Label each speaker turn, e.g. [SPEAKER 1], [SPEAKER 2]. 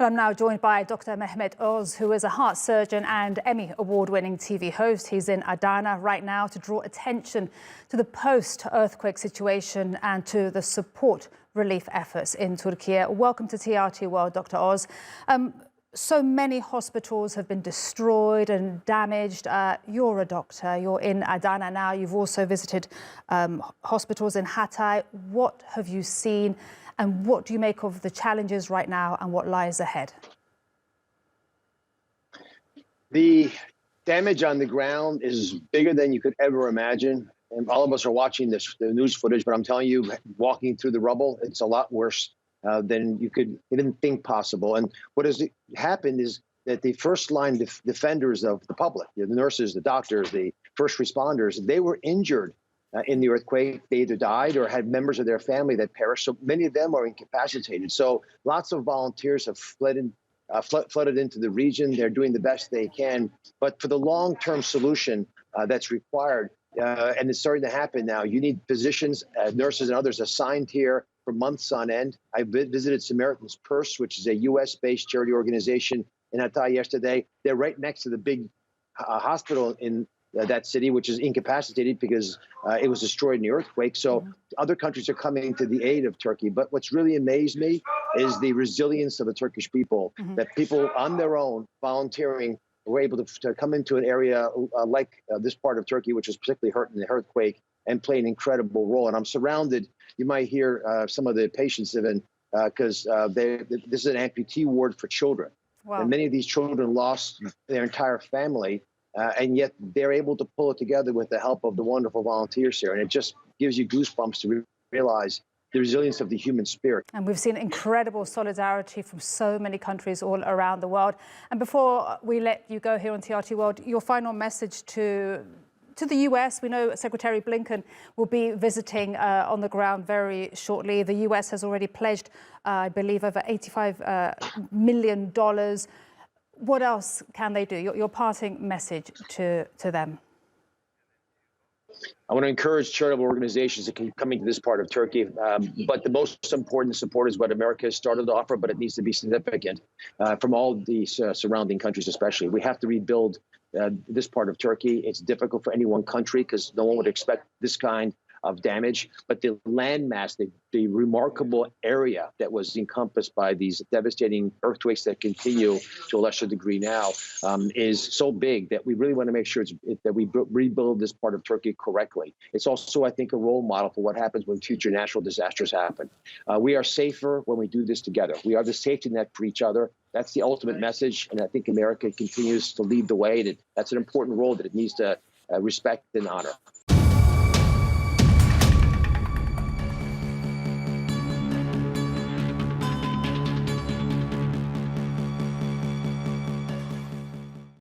[SPEAKER 1] I'm now joined by Dr. Mehmet Oz, who is a heart surgeon and Emmy Award-winning TV host. He's in Adana right now to draw attention to the post-earthquake situation and to the support relief efforts in Turkiye. Welcome to TRT World, Dr. Oz. So many hospitals have been destroyed and damaged. You're a doctor. You're in Adana now. You've also visited hospitals in Hatay. What have you seen? And what do you make of the challenges right now and what lies ahead?
[SPEAKER 2] The damage on the ground is bigger than you could ever imagine. And all of us are watching the news footage, but I'm telling you, walking through the rubble, it's a lot worse than you could even think possible. And what has happened is that the first line defenders of the public, the nurses, the doctors, the first responders, they were injured in the earthquake. They either died or had members of their family that perished. So many of them are incapacitated. So lots of volunteers have flooded into the region. They're doing the best they can. But for the long-term solution that's required, and it's starting to happen now, you need physicians, nurses, and others assigned here for months on end. I visited Samaritan's Purse, which is a U.S.-based charity organization in Hatay yesterday. They're right next to the big hospital in that city, which is incapacitated because it was destroyed in the earthquake. So other countries are coming to the aid of Turkey. But what's really amazed me is the resilience of the Turkish people, that people on their own, volunteering, were able to come into an area like this part of Turkey, which was particularly hurt in the earthquake, and play an incredible role. And I'm surrounded. You might hear some of the patients even, because this is an amputee ward for children. Wow. And many of these children lost their entire family. And yet they're able to pull it together with the help of the wonderful volunteers here. And it just gives you goosebumps to realize the resilience of the human spirit.
[SPEAKER 1] And we've seen incredible solidarity from so many countries all around the world. And before we let you go here on TRT World, your final message to the US. We know Secretary Blinken will be visiting on the ground very shortly. The US has already pledged, I believe, over $85 million. What else can they do? Your parting message to them?
[SPEAKER 2] I want to encourage charitable organizations to keep coming to this part of Turkey. But the most important support is what America has started to offer, but it needs to be significant from all these surrounding countries, especially. We have to rebuild this part of Turkey. It's difficult for any one country because no one would expect this kind of damage, but the landmass, the remarkable area that was encompassed by these devastating earthquakes that continue to a lesser degree now is so big that we really want to make sure that we rebuild this part of Turkey correctly. It's also, I think, a role model for what happens when future natural disasters happen. We are safer when we do this together. We are the safety net for each other. That's the ultimate message, and I think America continues to lead the way. That's an important role that it needs to respect and honor.